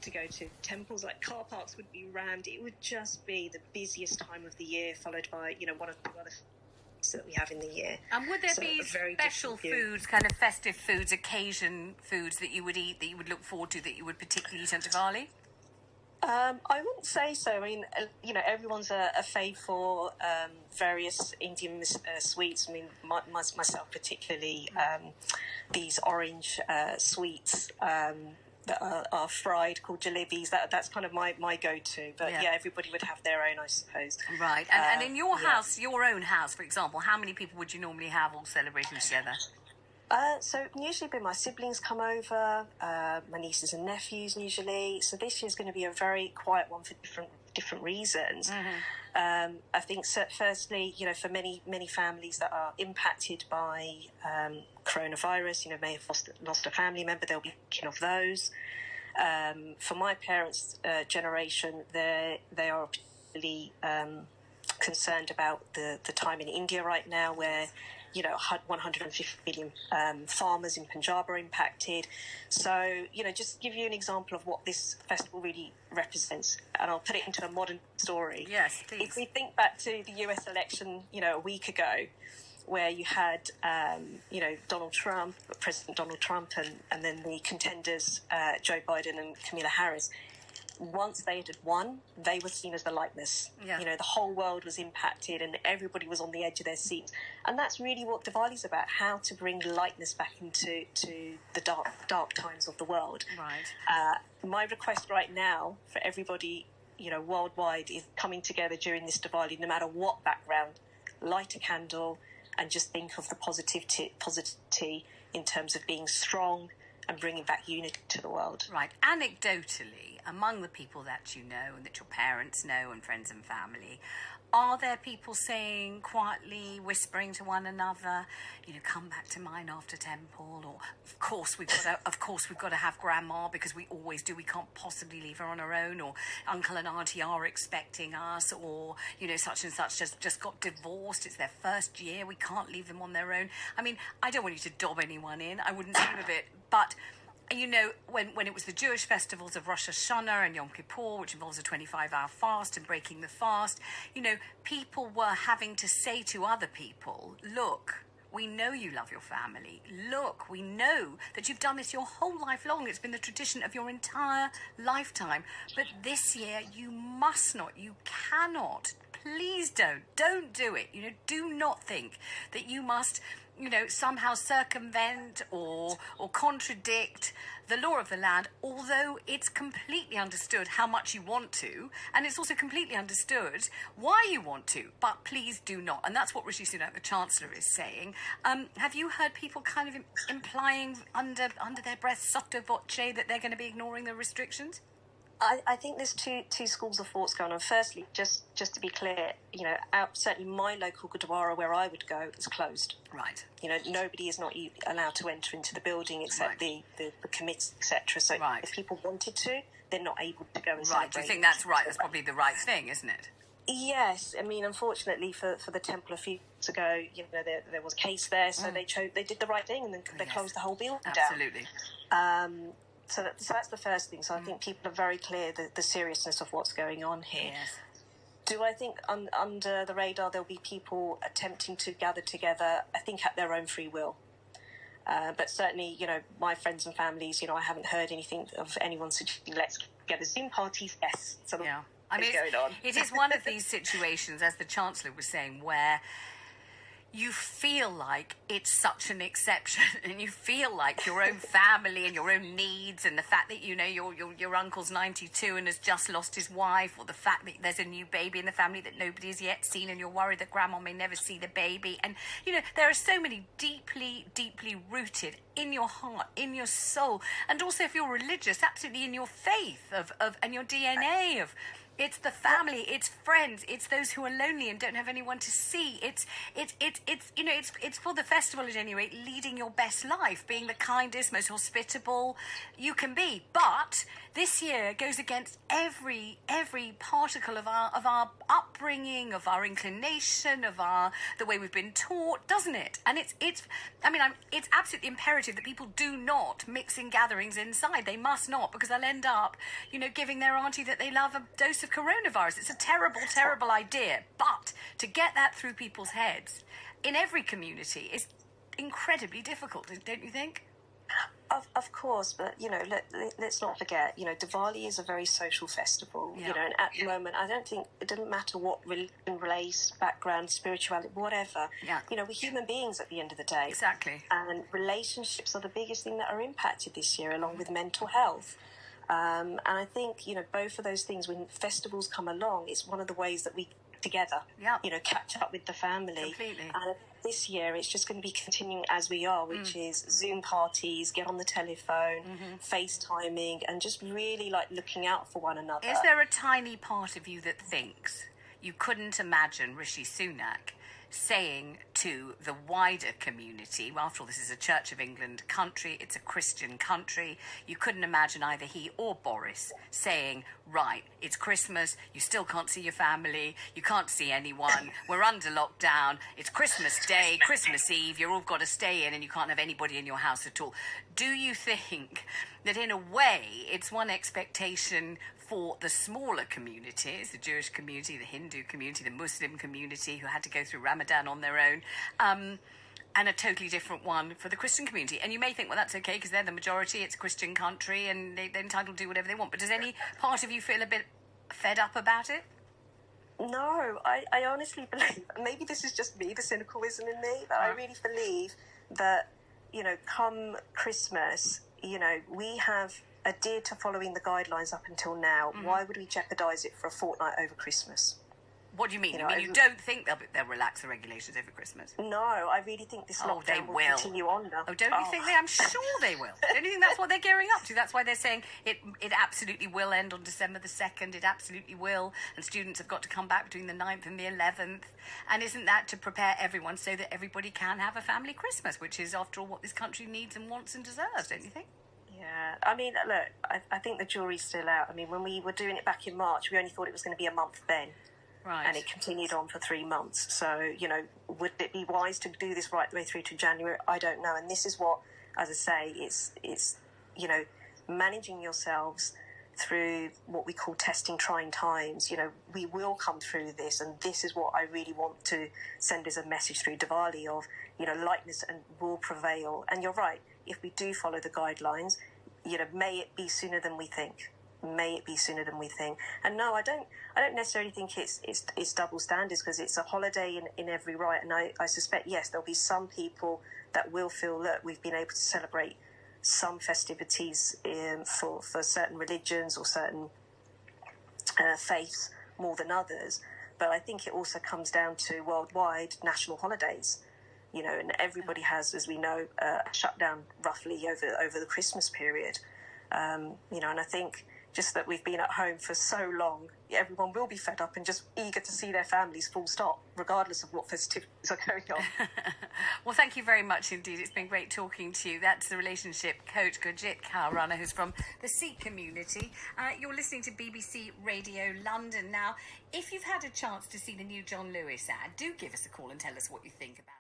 to go to temples. Like, car parks would be rammed. It would just be the busiest time of the year, followed by, one of the other that we have in the year. And would there be special foods, kind of festive foods, occasion foods that you would eat, that you would look forward to, that you would particularly eat on Diwali? I wouldn't say so. I mean, everyone's a fave for various Indian sweets. I mean, myself particularly, these orange sweets that are fried, called jalebis. That's kind of my go-to. But yeah, everybody would have their own, I suppose. Right. And in your house, your own house, for example, how many people would you normally have all celebrating together? So usually my siblings come over, my nieces and nephews usually. So this year's going to be a very quiet one for different reasons. Mm-hmm. I think firstly, for many families that are impacted by coronavirus, may have lost a family member, they'll be thinking of those. For my parents' generation, they are particularly concerned about the time in India right now, where 150 million farmers in Punjab are impacted. So, just give you an example of what this festival really represents, and I'll put it into a modern story. Yes, please. If we think back to the US election, a week ago, where you had, President Donald Trump, and then the contenders, Joe Biden and Kamala Harris. Once they had won, they were seen as the lightness. Yeah. The whole world was impacted and everybody was on the edge of their seats. And that's really what Diwali's about, how to bring lightness back into the dark times of the world. Right. My request right now for everybody, worldwide, is coming together during this Diwali, no matter what background, light a candle and just think of the positivity in terms of being strong and bringing back unity to the world. Right. Anecdotally, among the people that you know and that your parents know and friends and family, are there people saying quietly, whispering to one another, come back to mine after temple, or of course we've got to have grandma because we always do, we can't possibly leave her on her own, or uncle and auntie are expecting us, or such and such just got divorced, it's their first year, we can't leave them on their own. I mean, I don't want you to dob anyone in, I wouldn't dream of it, but when it was the Jewish festivals of Rosh Hashanah and Yom Kippur, which involves a 25-hour fast and breaking the fast, people were having to say to other people, look, we know you love your family. Look, we know that you've done this your whole life long. It's been the tradition of your entire lifetime. But this year, you must not, you cannot, please don't do it. Do not think that you must somehow circumvent or contradict the law of the land, although it's completely understood how much you want to, and it's also completely understood why you want to, but please do not. And that's what Rishi Sunak, the Chancellor, is saying. Have you heard people kind of implying under their breath, sotto voce, that they're going to be ignoring the restrictions? I think there's two schools of thoughts going on. Firstly, just to be clear, certainly my local Gurdwara where I would go is closed. Right. Nobody is not allowed to enter into the building except the committees, etc. So if people wanted to, they're not able to go and celebrate. Right. Do you think that's right? That's probably the right thing, isn't it? Yes. I mean, unfortunately for the temple a few years ago, there was a case there, so they did the right thing and then they closed the whole building down. Absolutely. So that's the first thing. So I think people are very clear the seriousness of what's going on here. Yes. Do I think under the radar there'll be people attempting to gather together? I think at their own free will. But certainly, my friends and families, I haven't heard anything of anyone suggesting let's get a Zoom parties. Yes. So yeah. I mean, going on. It is one of these situations, as the Chancellor was saying, where you feel like it's such an exception, and you feel like your own family and your own needs, and the fact that your uncle's 92 and has just lost his wife, or the fact that there's a new baby in the family that nobody has yet seen, and you're worried that grandma may never see the baby, and there are so many deeply rooted in your heart, in your soul, and also if you're religious, absolutely in your faith and your DNA of. It's the family, it's friends, it's those who are lonely and don't have anyone to see. It's for the festival at any rate, leading your best life, being the kindest, most hospitable you can be. But this year goes against every particle of our upbringing, of our inclination, of the way we've been taught, doesn't it? And it's absolutely imperative that people do not mix in gatherings inside. They must not, because they'll end up, giving their auntie that they love a dose of coronavirus. It's a terrible, terrible idea. But to get that through people's heads in every community is incredibly difficult, don't you think? Of course, but let's not forget, Diwali is a very social festival, Yeah. And at the moment, I don't think it doesn't matter what religion, race, background, spirituality, whatever. Yeah. We're human beings at the end of the day. Exactly. And relationships are the biggest thing that are impacted this year, along with mental health. And I think, both of those things, when festivals come along, it's one of the ways that we together, Yeah. Catch up with the family. Completely. And this year, it's just going to be continuing as we are, which is Zoom parties, get on the telephone, FaceTiming, and just really looking out for one another. Is there a tiny part of you that thinks you couldn't imagine Rishi Sunak saying to the wider community, well, after all, this is a Church of England country, it's a Christian country, you couldn't imagine either he or Boris saying, right, it's Christmas, you still can't see your family, you can't see anyone, we're under lockdown, it's Christmas Day, Christmas Eve, you've all got to stay in and you can't have anybody in your house at all. Do you think that in a way it's one expectation for the smaller communities, the Jewish community, the Hindu community, the Muslim community, who had to go through Ramadan on their own, and a totally different one for the Christian community? And you may think, well, that's okay, because they're the majority, it's a Christian country, and they're entitled to do whatever they want. But does any part of you feel a bit fed up about it? No, I honestly believe, maybe this is just me, the cynicalism in me, but I really believe that, come Christmas, we have adhered to following the guidelines up until now. Why would we jeopardise it for a fortnight over Christmas? What do you mean? You don't think they'll relax the regulations over Christmas? No, I really think this lockdown will continue on now. Oh, don't you think I'm sure they will. Don't you think that's what they're gearing up to? That's why they're saying it absolutely will end on December the 2nd. It absolutely will. And students have got to come back between the 9th and the 11th. And isn't that to prepare everyone so that everybody can have a family Christmas, which is, after all, what this country needs and wants and deserves, don't you think? Yeah, I mean, look, I think the jury's still out. I mean, when we were doing it back in March, we only thought it was going to be a month then. Right. And it continued on for 3 months. So, would it be wise to do this right the way through to January? I don't know. And this is what, as I say, it's managing yourselves through what we call testing trying times. We will come through this, and this is what I really want to send as a message through Diwali of, lightness and will prevail. And you're right, if we do follow the guidelines, may it be sooner than we think. May it be sooner than we think. And no, I don't necessarily think it's double standards, because it's a holiday in every right. And I suspect, yes, there'll be some people that will feel that we've been able to celebrate some festivities for certain religions or certain faiths more than others. But I think it also comes down to worldwide national holidays. And everybody has, as we know, a shutdown roughly over the Christmas period. And I think just that we've been at home for so long, everyone will be fed up and just eager to see their families, full stop, regardless of what festivities are going on. Well, thank you very much indeed. It's been great talking to you. That's the relationship coach, Gurjit Rana, who's from the Sikh community. You're listening to BBC Radio London. Now, if you've had a chance to see the new John Lewis ad, do give us a call and tell us what you think about it.